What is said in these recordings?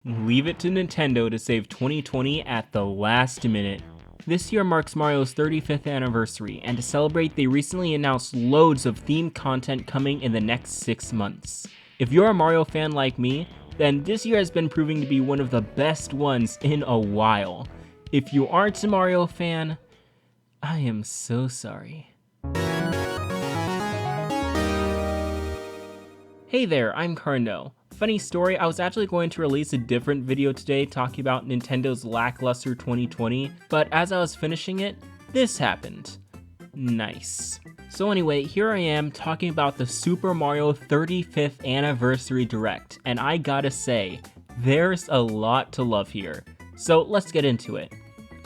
Leave it to Nintendo to save 2020 at the last minute. This year marks Mario's 35th anniversary, and to celebrate, they recently announced loads of themed content coming in the next 6 months. If you're a Mario fan like me, then this year has been proving to be one of the best ones in a while. If you aren't a Mario fan, I am so sorry. Hey there, I'm Kardino. Funny story, I was actually going to release a different video today talking about Nintendo's lackluster 2020, but as I was finishing it, this happened. Nice. So anyway, here I am talking about the Super Mario 35th Anniversary Direct, and I gotta say, there's a lot to love here. So let's get into it.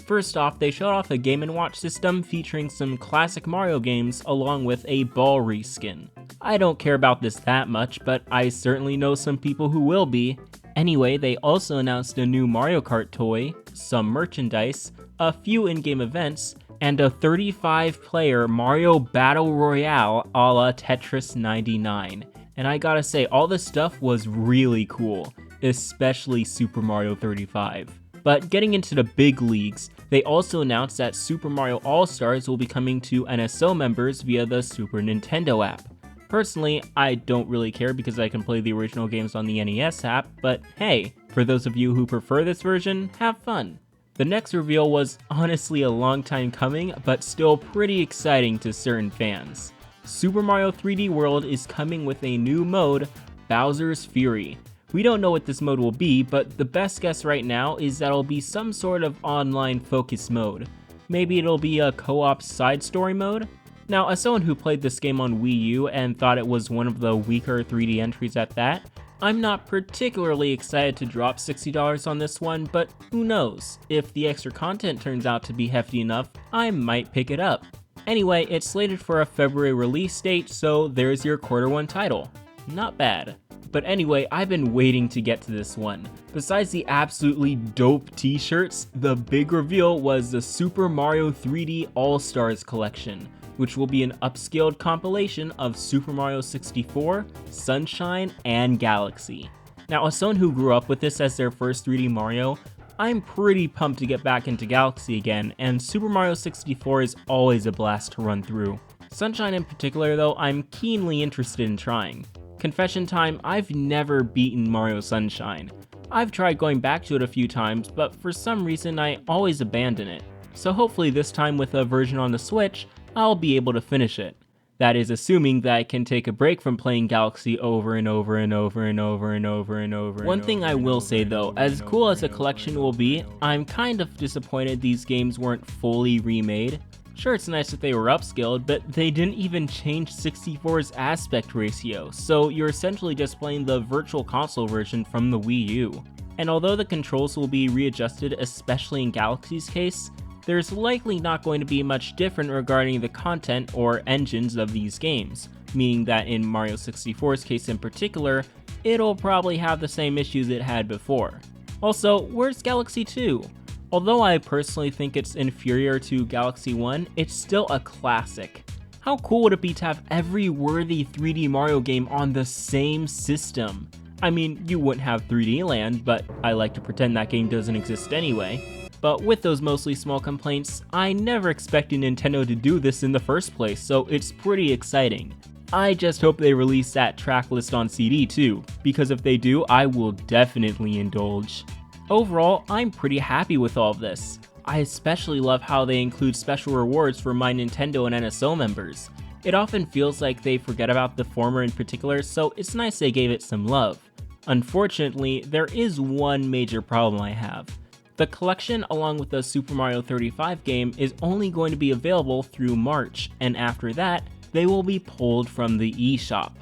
First off, they showed off a Game & Watch system featuring some classic Mario games along with a ball reskin. I don't care about this that much, but I certainly know some people who will be. Anyway, they also announced a new Mario Kart toy, some merchandise, a few in-game events, and a 35-player Mario Battle Royale a la Tetris 99. And I gotta say, all this stuff was really cool, especially Super Mario 35. But getting into the big leagues, they also announced that Super Mario AllStars will be coming to NSO members via the Super Nintendo app. Personally, I don't really care because I can play the original games on the NES app, but hey, for those of you who prefer this version, have fun. The next reveal was honestly a long time coming, but still pretty exciting to certain fans. Super Mario 3D World is coming with a new mode, Bowser's Fury. We don't know what this mode will be, but the best guess right now is that it'll be some sort of online focus mode. Maybe it'll be a co-op side story mode? Now, as someone who played this game on Wii U and thought it was one of the weaker 3D entries at that, I'm not particularly excited to drop $60 on this one, but who knows? If the extra content turns out to be hefty enough, I might pick it up. Anyway, it's slated for a February release date, so there's your Q1 title. Not bad. But anyway, I've been waiting to get to this one. Besides the absolutely dope t-shirts, the big reveal was the Super Mario 3D AllStars collection, which will be an upscaled compilation of Super Mario 64, Sunshine, and Galaxy. Now, as someone who grew up with this as their first 3D Mario, I'm pretty pumped to get back into Galaxy again, and Super Mario 64 is always a blast to run through. Sunshine in particular though, I'm keenly interested in trying. Confession time, I've never beaten Mario Sunshine. I've tried going back to it a few times, but for some reason I always abandon it. So hopefully this time with a version on the Switch, I'll be able to finish it. That is assuming that I can take a break from playing Galaxy over and over and over and over and over and over. One thing I will say though, as cool as the collection will be, I'm kind of disappointed these games weren't fully remade. Sure, it's nice that they were upscaled, but they didn't even change 64's aspect ratio, so you're essentially just playing the Virtual Console version from the Wii U. And although the controls will be readjusted, especially in Galaxy's case, there's likely not going to be much different regarding the content or engines of these games, meaning that in Mario 64's case in particular, it'll probably have the same issues it had before. Also, where's Galaxy 2? Although I personally think it's inferior to Galaxy 1, it's still a classic. How cool would it be to have every worthy 3D Mario game on the same system? I mean, you wouldn't have 3D Land, but I like to pretend that game doesn't exist anyway. But with those mostly small complaints, I never expected Nintendo to do this in the first place, so it's pretty exciting. I just hope they release that track list on CD too, because if they do, I will definitely indulge. Overall, I'm pretty happy with all of this. I especially love how they include special rewards for My Nintendo and NSO members. It often feels like they forget about the former in particular, so it's nice they gave it some love. Unfortunately, there is one major problem I have. The collection, along with the Super Mario 35 game, is only going to be available through March, and after that, they will be pulled from the eShop.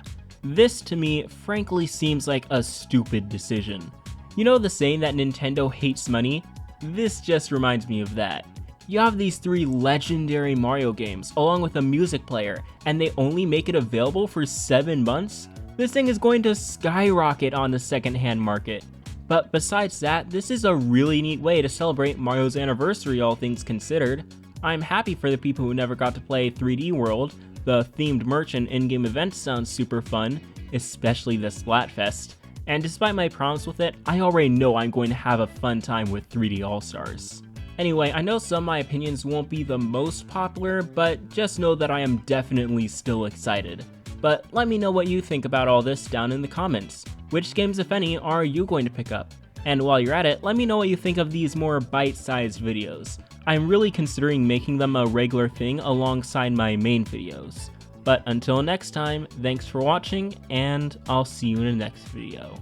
This, to me, frankly seems like a stupid decision. You know the saying that Nintendo hates money? This just reminds me of that. You have these 3 legendary Mario games, along with a music player, and they only make it available for 7 months? This thing is going to skyrocket on the secondhand market. But besides that, this is a really neat way to celebrate Mario's anniversary, all things considered. I'm happy for the people who never got to play 3D World. The themed merch and in-game events sounds super fun, especially the Splatfest. and despite my promise with it, I already know I'm going to have a fun time with 3D All-Stars. Anyway, I know some of my opinions won't be the most popular, but just know that I am definitely still excited. But let me know what you think about all this down in the comments. Which games, if any, are you going to pick up? And while you're at it, let me know what you think of these more bite-sized videos. I'm really considering making them a regular thing alongside my main videos. But until next time, thanks for watching, and I'll see you in the next video.